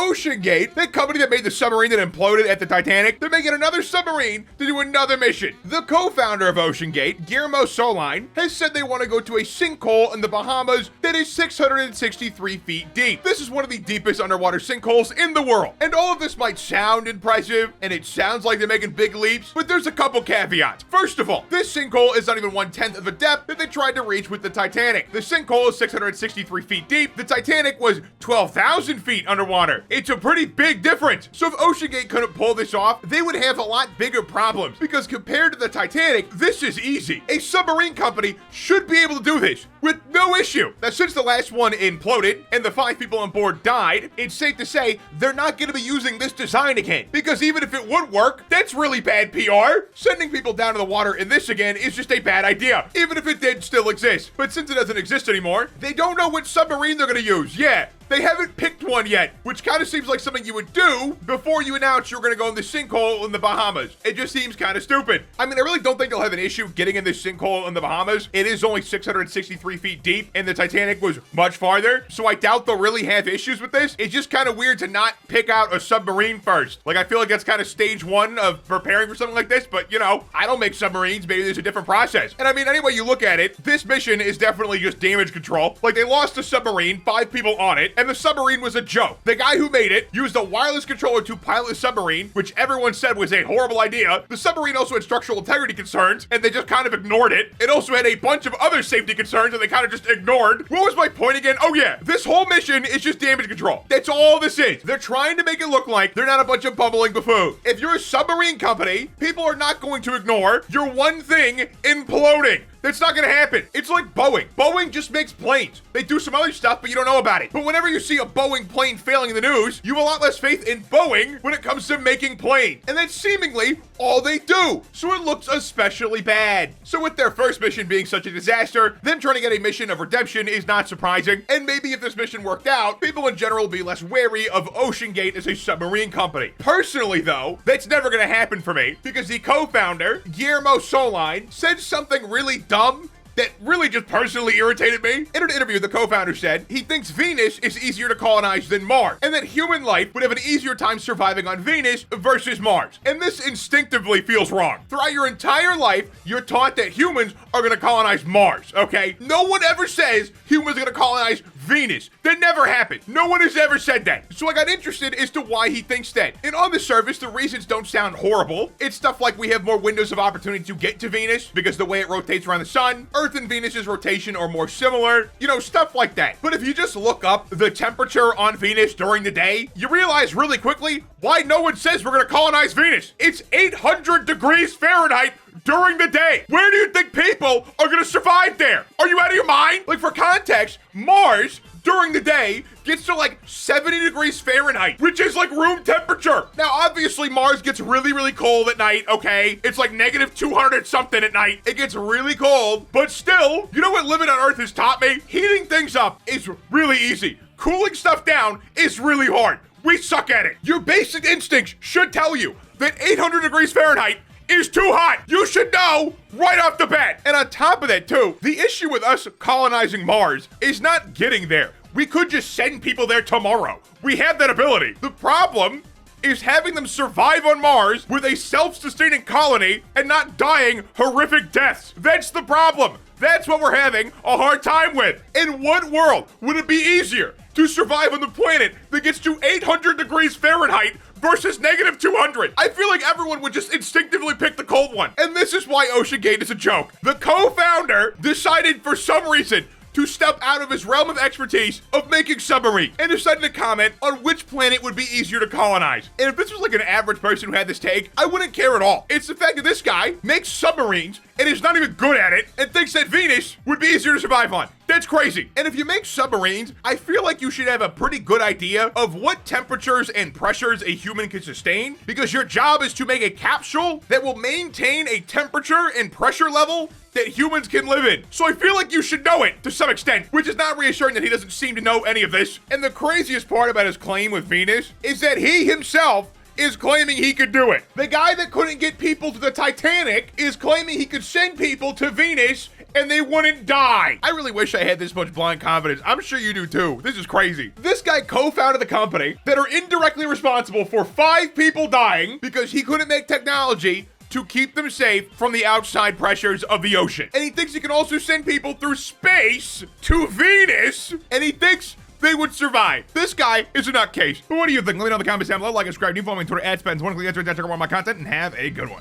Oceangate, the company that made the submarine that imploded at the Titanic, they're making another submarine to do another mission. The co-founder of Oceangate, Guillermo Soline, has said they want to go to a sinkhole in the Bahamas that is 663 feet deep. This is one of the deepest underwater sinkholes in the world. And all of this might sound impressive, and it sounds like they're making big leaps, but there's a couple caveats. First of all, this sinkhole is not even 1/10 of the depth that they tried to reach with the Titanic. The sinkhole is 663 feet deep. The Titanic was 12,000 feet underwater. It's a pretty big difference. So if Oceangate couldn't pull this off, they would have a lot bigger problems, because compared to the Titanic, this is easy. A submarine company should be able to do this with no issue. Now, since the last one imploded and the 5 people on board died, it's safe to say they're not going to be using this design again, because even if it would work, that's really bad PR. Sending people down to the water in this again is just a bad idea, even if it did still exist. But since it doesn't exist anymore, they don't know which submarine they're going to use. Yeah, they haven't picked one yet, which kind of seems like something you would do before you announce you're going to go in the sinkhole in the Bahamas. It just seems kind of stupid. I mean, I really don't think they'll have an issue getting in this sinkhole in the Bahamas. It is only 663 feet deep, and the Titanic was much farther, so I doubt they'll really have issues with this. It's just kind of weird to not pick out a submarine first. Like, I feel like that's kind of stage one of preparing for something like this, but, you know, I don't make submarines. Maybe there's a different process. And I mean, any way you look at it, this mission is definitely just damage control. Like, they lost a submarine, 5 people on it, and the submarine was a joke. The guy who made it used a wireless controller to pilot a submarine, which everyone said was a horrible idea. The submarine also had structural integrity concerns, and they just kind of ignored it. It also had a bunch of other safety concerns that they kind of just ignored. What was my point again? Oh yeah, this whole mission is just damage control. That's all this is. They're trying to make it look like they're not a bunch of bumbling buffoons. If you're a submarine company, people are not going to ignore your one thing imploding. That's not gonna happen. It's like Boeing. Boeing just makes planes. They do some other stuff, but you don't know about it. But whenever you see a Boeing plane failing in the news, you have a lot less faith in Boeing when it comes to making planes. And that's seemingly all they do. So it looks especially bad. So with their first mission being such a disaster, them trying to get a mission of redemption is not surprising. And maybe if this mission worked out, people in general will be less wary of Oceangate as a submarine company. Personally though, that's never gonna happen for me, because the co-founder, Guillermo Soline, said something really dumb that really just personally irritated me. In an interview, the co-founder said he thinks Venus is easier to colonize than Mars, and that human life would have an easier time surviving on Venus versus Mars. And this instinctively feels wrong. Throughout your entire life, you're taught that humans are gonna colonize Mars, okay? No one ever says humans are gonna colonize Venus. That never happened. No one has ever said that. So I got interested as to why he thinks that. And on the surface, the reasons don't sound horrible. It's stuff like we have more windows of opportunity to get to Venus because the way it rotates around the sun, Earth and Venus's rotation are more similar, you know, stuff like that. But if you just look up the temperature on Venus during the day, you realize really quickly why no one says we're gonna colonize Venus. It's 800 degrees Fahrenheit during the day. Where do you think people are gonna survive there? Are you out of your mind? Like, for context, Mars during the day gets to like 70 degrees Fahrenheit, which is like room temperature. Now, obviously, Mars gets really, really cold at night, okay? It's like negative 200 something at night. It gets really cold, but still, you know what living on Earth has taught me? Heating things up is really easy. Cooling stuff down is really hard. We suck at it. Your basic instincts should tell you that 800 degrees Fahrenheit is too hot. You should know right off the bat. And on top of that too, the issue with us colonizing Mars is not getting there. We could just send people there tomorrow. We have that ability. The problem is having them survive on Mars with a self-sustaining colony and not dying horrific deaths. That's the problem. That's what we're having a hard time with. In what world would it be easier to survive on the planet that gets to 800 degrees Fahrenheit versus negative 200? I feel like everyone would just instinctively pick the cold one. And this is why Oceangate is a joke. The co-founder decided for some reason to step out of his realm of expertise of making submarines and decided to comment on which planet would be easier to colonize. And if this was like an average person who had this take, I wouldn't care at all. It's the fact that this guy makes submarines and is not even good at it and thinks that Venus would be easier to survive on. That's crazy. And if you make submarines, I feel like you should have a pretty good idea of what temperatures and pressures a human can sustain, because your job is to make a capsule that will maintain a temperature and pressure level that humans can live in. So I feel like you should know it to some extent, which is not reassuring that he doesn't seem to know any of this. And the craziest part about his claim with Venus is that he himself is claiming he could do it. The guy that couldn't get people to the Titanic is claiming he could send people to Venus and they wouldn't die. I really wish I had this much blind confidence. I'm sure you do too. This is crazy. This guy co-founded the company that are indirectly responsible for 5 people dying because he couldn't make technology to keep them safe from the outside pressures of the ocean. And he thinks he can also send people through space to Venus, and he thinks they would survive. This guy is a nutcase. But what do you think? Let me know in the comments down below. Like and subscribe. You follow me on Twitter @spatnz. Want to click that to check out more of my content, and have a good one.